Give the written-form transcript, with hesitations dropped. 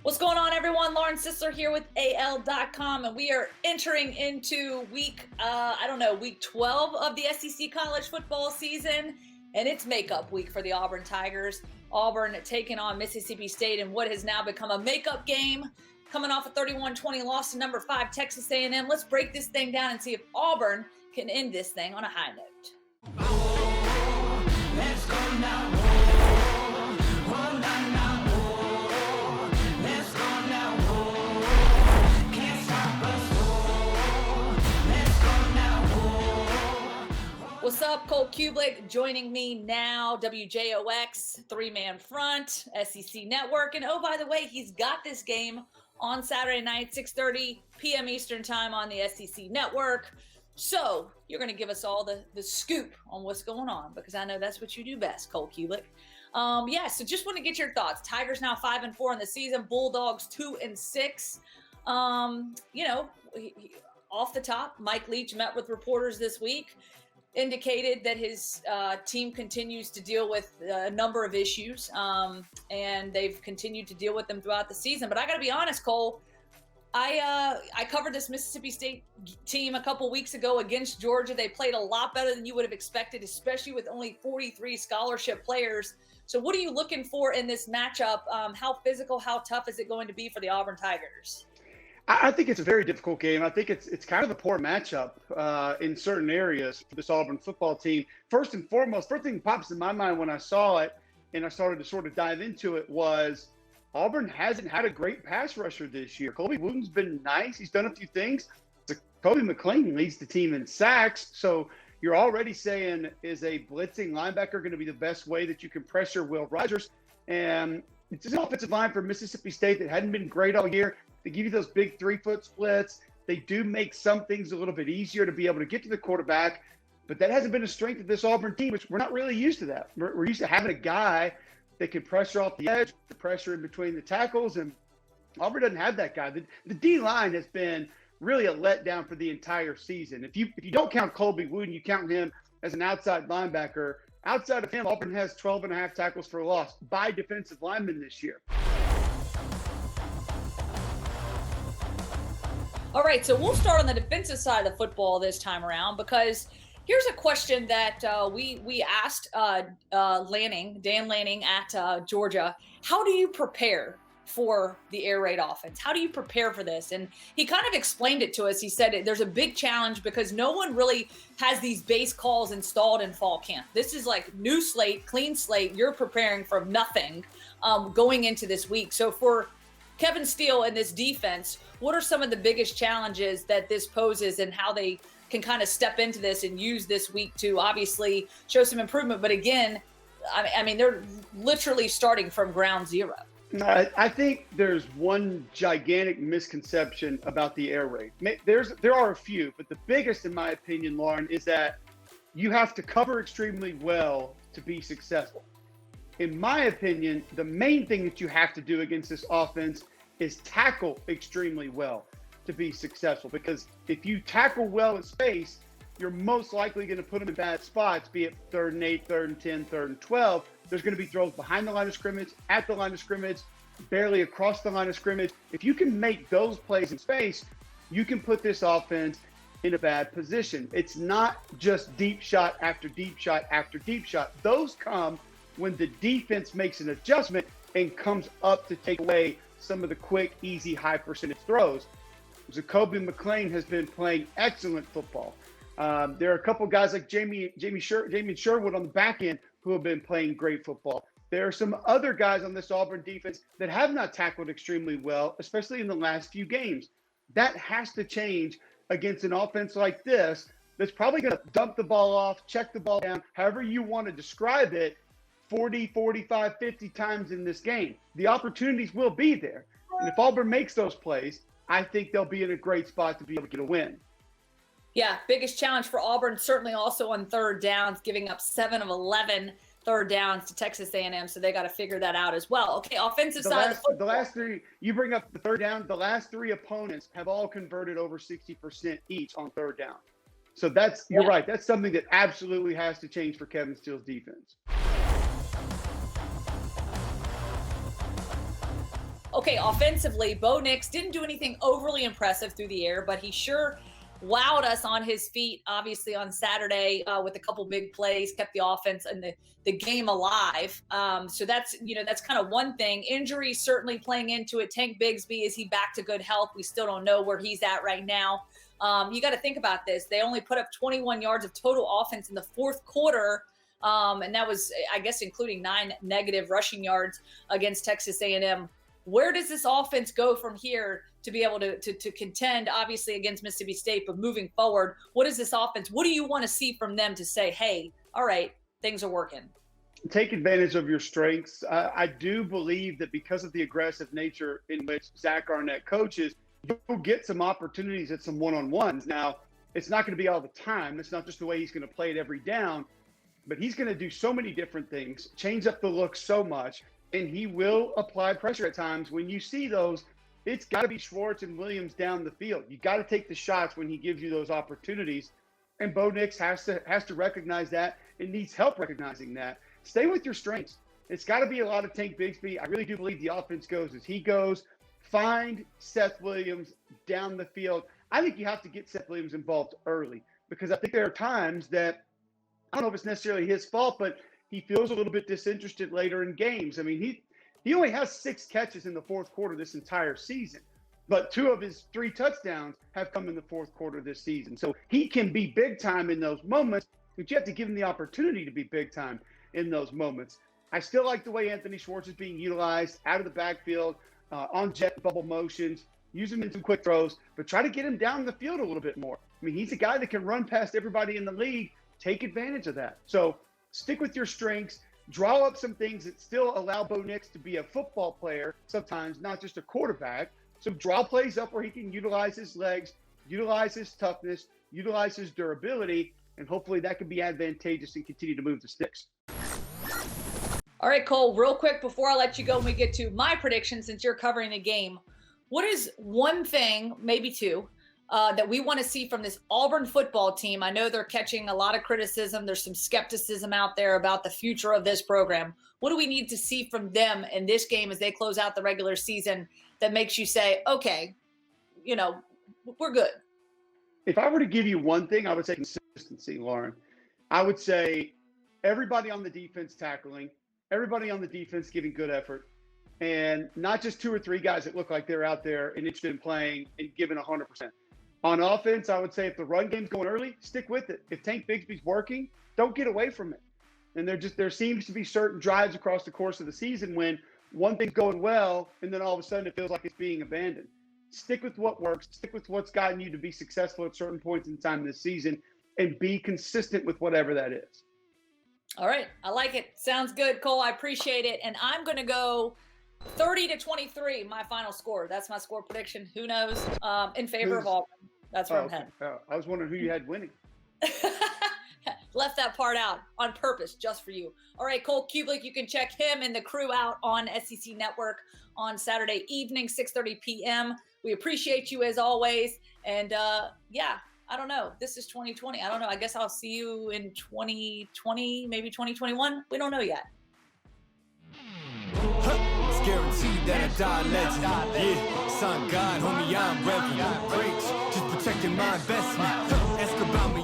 What's going on, everyone? Lauren Sisler here with AL.com, and we are entering into week 12 of the SEC college football season, and it's makeup week for the Auburn Tigers. Auburn taking on Mississippi State in what has now become a makeup game, coming off a 31-20 loss to number 5 Texas A&M. Let's break this thing down and see if Auburn can end this thing on a high note. Let's go now. What's up, Cole Cubelic joining me now, WJOX, three-man front, SEC Network. And oh, by the way, he's got this game on Saturday night, 6:30 p.m. Eastern time on the SEC Network. So you're going to give us all the scoop on what's going on, because I know that's what you do best, Cole Cubelic. So just want to get your thoughts. Tigers now 5-4 in the season, Bulldogs 2-6. Off the top, Mike Leach met with reporters this week, indicated that his team continues to deal with a number of issues, and they've continued to deal with them throughout the season. But I got to be honest, Cole, I covered this Mississippi State team a couple weeks ago against Georgia. They played a lot better than you would have expected, especially with only 43 scholarship players. So what are you looking for in this matchup? How physical, how tough is it going to be for the Auburn Tigers? I think it's a very difficult game. I think it's kind of a poor matchup in certain areas for this Auburn football team. First and foremost, first thing that pops in my mind when I saw it and I started to sort of dive into it was Auburn hasn't had a great pass rusher this year. Colby Wooten's been nice. He's done a few things. Kobe McLean leads the team in sacks. So you're already saying, is a blitzing linebacker going to be the best way that you can pressure Will Rogers? And it's an offensive line for Mississippi State that hadn't been great all year. They give you those big 3-foot splits. They do make some things a little bit easier to be able to get to the quarterback, but that hasn't been a strength of this Auburn team, which we're not really used to that. We're used to having a guy that can pressure off the edge, the pressure in between the tackles, and Auburn doesn't have that guy. The D-line has been really a letdown for the entire season. If you don't count Colby Wooten, you count him as an outside linebacker. Outside of him, Auburn has 12.5 tackles for a loss by defensive linemen this year. All right, so we'll start on the defensive side of the football this time around, because here's a question that we asked Dan Lanning at Georgia. How do you prepare for the air raid offense? How do you prepare for this? And he kind of explained it to us. He said there's a big challenge because no one really has these base calls installed in fall camp. This is like new slate, clean slate. You're preparing from nothing going into this week. So for Kevin Steele and this defense, what are some of the biggest challenges that this poses, and how they can kind of step into this and use this week to obviously show some improvement? But again, I mean, they're literally starting from ground zero. I think there's one gigantic misconception about the air raid. There are a few, but the biggest, in my opinion, Lauren, is that you have to cover extremely well to be successful. In my opinion, the main thing that you have to do against this offense is tackle extremely well to be successful. Because if you tackle well in space, you're most likely going to put them in bad spots, be it 3rd and 8, 3rd and 10, 3rd and 12. There's going to be throws behind the line of scrimmage, at the line of scrimmage, barely across the line of scrimmage. If you can make those plays in space, you can put this offense in a bad position. It's not just deep shot after deep shot after deep shot. Those come when the defense makes an adjustment and comes up to take away some of the quick, easy, high percentage throws. Kobe McLean has been playing excellent football. There are a couple guys like Jamie Sherwood on the back end who have been playing great football. There are some other guys on this Auburn defense that have not tackled extremely well, especially in the last few games. That has to change against an offense like this that's probably going to dump the ball off, check the ball down, however you want to describe it, 40, 45, 50 times in this game. The opportunities will be there. And if Auburn makes those plays, I think they'll be in a great spot to be able to get a win. Yeah, biggest challenge for Auburn, certainly also on third downs, giving up 7 of 11 third downs to Texas A&M, so they got to figure that out as well. Okay, offensive side of the football. The last three, you bring up the third down, the last 3 opponents have all converted over 60% each on third down. So you're right. That's something that absolutely has to change for Kevin Steele's defense. Okay, offensively, Bo Nix didn't do anything overly impressive through the air, but he sure wowed us on his feet, obviously, on Saturday with a couple big plays, kept the offense and the game alive. So that's, that's kind of one thing. Injuries certainly playing into it. Tank Bigsby, is he back to good health? We still don't know where he's at right now. You got to think about this. They only put up 21 yards of total offense in the fourth quarter. And that was, I guess, including 9 negative rushing yards against Texas A&M. Where does this offense go from here to be able to contend, obviously, against Mississippi State, but moving forward, what is this offense? What do you want to see from them to say, hey, all right, things are working? Take advantage of your strengths. I do believe that because of the aggressive nature in which Zach Arnett coaches, you'll get some opportunities at some one-on-ones. Now, it's not going to be all the time. It's not just the way he's going to play it every down, but he's going to do so many different things, change up the look so much, and he will apply pressure at times. When you see those, it's got to be Schwartz and Williams down the field. You got to take the shots when he gives you those opportunities. And Bo Nix has to recognize that and needs help recognizing that. Stay with your strengths. It's got to be a lot of Tank Bigsby. I really do believe the offense goes as he goes. Find Seth Williams down the field. I think you have to get Seth Williams involved early, because I think there are times that, I don't know if it's necessarily his fault, but he feels a little bit disinterested later in games. I mean, he only has 6 catches in the fourth quarter this entire season, but 2 of his 3 touchdowns have come in the fourth quarter this season. So he can be big time in those moments, but you have to give him the opportunity to be big time in those moments. I still like the way Anthony Schwartz is being utilized out of the backfield, on jet bubble motions, use him in some quick throws, but try to get him down the field a little bit more. I mean, he's a guy that can run past everybody in the league. Take advantage of that. So stick with your strengths, draw up some things that still allow Bo Nix to be a football player sometimes, not just a quarterback. So draw plays up where he can utilize his legs, utilize his toughness, utilize his durability, and hopefully that can be advantageous and continue to move the sticks. All right, Cole, real quick before I let you go and we get to my prediction, since you're covering the game, what is one thing, maybe 2, that we want to see from this Auburn football team? I know they're catching a lot of criticism. There's some skepticism out there about the future of this program. What do we need to see from them in this game as they close out the regular season that makes you say, okay, we're good? If I were to give you one thing, I would say consistency, Lauren. I would say everybody on the defense tackling, everybody on the defense giving good effort, and not just 2 or 3 guys that look like they're out there and interested in playing and giving 100%. On offense, I would say if the run game's going early, stick with it. If Tank Bigsby's working, don't get away from it. And there seems to be certain drives across the course of the season when one thing's going well, and then all of a sudden it feels like it's being abandoned. Stick with what works. Stick with what's gotten you to be successful at certain points in time this season, and be consistent with whatever that is. All right. I like it. Sounds good, Cole. I appreciate it. And I'm going to go 30-23, my final score. That's my score prediction. Who knows? In favor of Auburn. That's where I'm heading. I was wondering who you had winning. Left that part out on purpose, just for you. All right, Cole Cubelic, you can check him and the crew out on SEC Network on Saturday evening, 6:30 p.m. We appreciate you as always. And I don't know. This is 2020. I don't know. I guess I'll see you in 2020, maybe 2021. We don't know yet. It's guaranteed that I die legend. Yeah, son God, homie, I'm reverend. Breaks, just protecting my investment. Ask about me.